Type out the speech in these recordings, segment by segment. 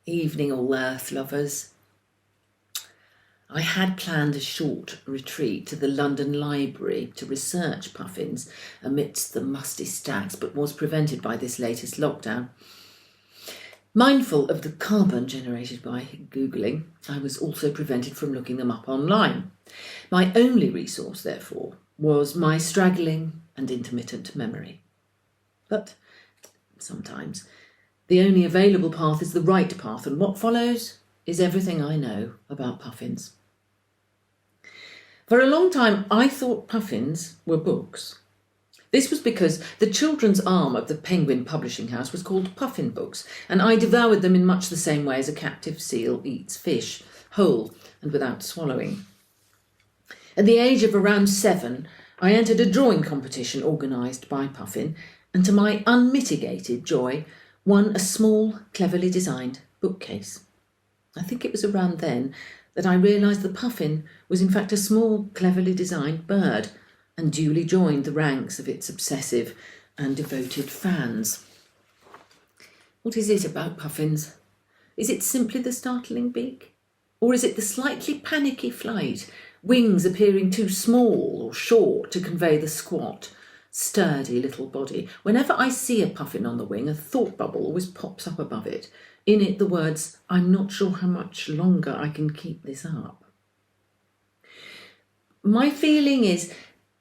Evening, all earth lovers. I had planned a short retreat to the London Library to research puffins amidst the musty stacks, but was prevented by this latest lockdown. Mindful of the carbon generated by Googling, I was also prevented from looking them up online. My only resource, therefore, was my straggling and intermittent memory. But sometimes the only available path is the right path, and what follows is everything I know about puffins. For a long time, I thought puffins were books. This was because the children's arm of the Penguin publishing house was called Puffin Books, and I devoured them in much the same way as a captive seal eats fish, whole and without swallowing. At the age of around 7, I entered a drawing competition organised by Puffin, and to my unmitigated joy, won a small, cleverly designed bookcase. I think it was around then that I realised the puffin was in fact a small, cleverly designed bird, and duly joined the ranks of its obsessive and devoted fans. What is it about puffins? Is it simply the startling beak? Or is it the slightly panicky flight, wings appearing too small or short to convey the squat, sturdy little body? Whenever I see a puffin on the wing, a thought bubble always pops up above it. In it, the words, "I'm not sure how much longer I can keep this up." My feeling is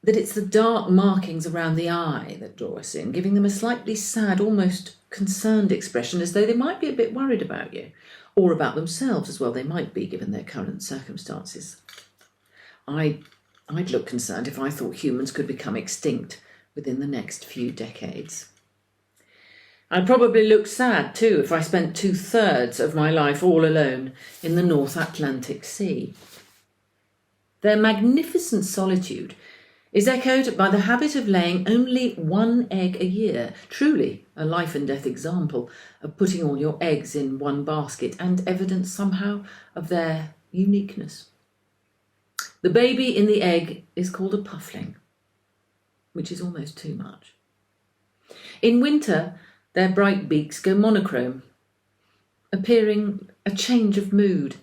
that it's the dark markings around the eye that draw us in, giving them a slightly sad, almost concerned expression, as though they might be a bit worried about you, or about themselves as well. They might be, given their current circumstances. I'd look concerned if I thought humans could become extinct within the next few decades. I'd probably look sad too if I spent 2/3 of my life all alone in the North Atlantic Sea. Their magnificent solitude is echoed by the habit of laying only one egg a year, truly a life and death example of putting all your eggs in one basket, and evidence somehow of their uniqueness. The baby in the egg is called a puffling, which is almost too much. In winter, their bright beaks go monochrome, appearing a change of mood,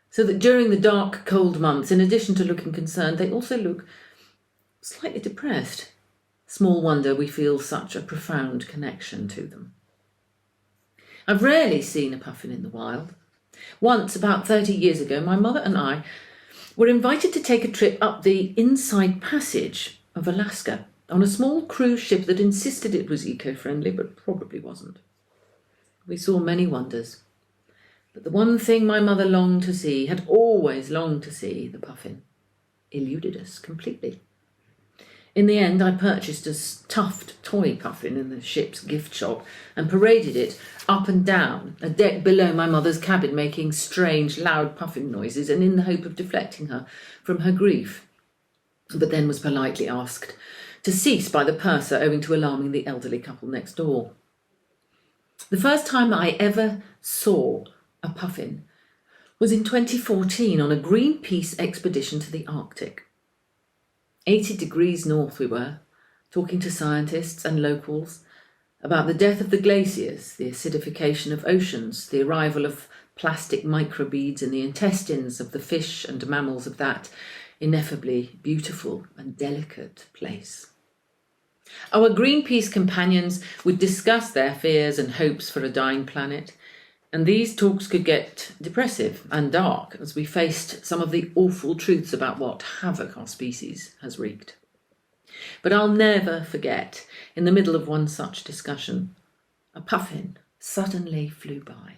so that during the dark, cold months, in addition to looking concerned, they also look slightly depressed. Small wonder we feel such a profound connection to them. I've rarely seen a puffin in the wild. Once, about 30 years ago, my mother and I were invited to take a trip up the Inside Passage of Alaska on a small cruise ship that insisted it was eco-friendly, but probably wasn't. We saw many wonders, but the one thing my mother longed to see, had always longed to see, the puffin, eluded us completely. In the end, I purchased a stuffed toy puffin in the ship's gift shop and paraded it up and down a deck below my mother's cabin, making strange, loud puffin noises, and in the hope of deflecting her from her grief, but then was politely asked to cease by the purser, owing to alarming the elderly couple next door. The first time I ever saw a puffin was in 2014 on a Greenpeace expedition to the Arctic. 80 degrees north we were, talking to scientists and locals about the death of the glaciers, the acidification of oceans, the arrival of plastic microbeads in the intestines of the fish and mammals of that ineffably beautiful and delicate place. Our Greenpeace companions would discuss their fears and hopes for a dying planet, and these talks could get depressive and dark as we faced some of the awful truths about what havoc our species has wreaked. But I'll never forget, in the middle of one such discussion, a puffin suddenly flew by.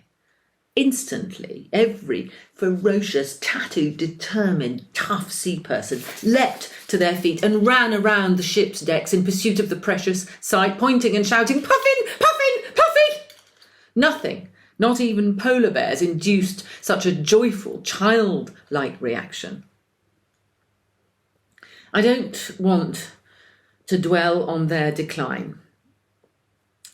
Instantly, every ferocious, tattooed, determined, tough sea person leapt to their feet and ran around the ship's decks in pursuit of the precious sight, pointing and shouting, "Puffin! Puffin! Puffin!" Nothing, not even polar bears, induced such a joyful, childlike reaction. I don't want to dwell on their decline.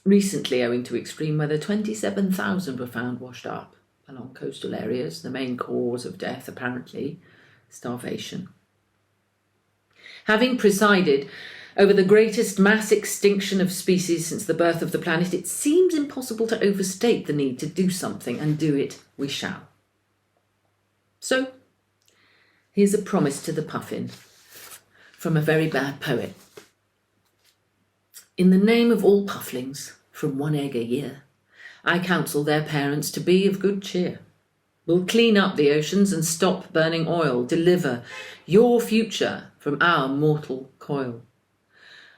Recently, owing to extreme weather, 27,000 were found washed up along coastal areas, the main cause of death apparently starvation. Having presided Over the greatest mass extinction of species since the birth of the planet, it seems impossible to overstate the need to do something, and do it we shall. So, here's a promise to the puffin from a very bad poet. In the name of all pufflings, from one egg a year, I counsel their parents to be of good cheer. We'll clean up the oceans and stop burning oil, deliver your future from our mortal coil.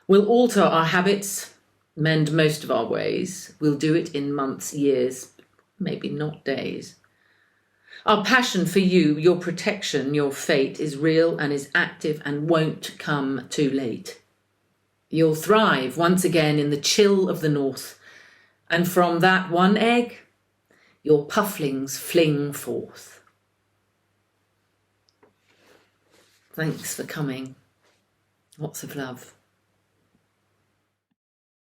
We'll alter our habits, mend most of our ways. We'll do it in months, years, maybe not days. Our passion for you, your protection, your fate is real and is active and won't come too late. You'll thrive once again in the chill of the north, and from that one egg, your pufflings fling forth. Thanks for coming. Lots of love.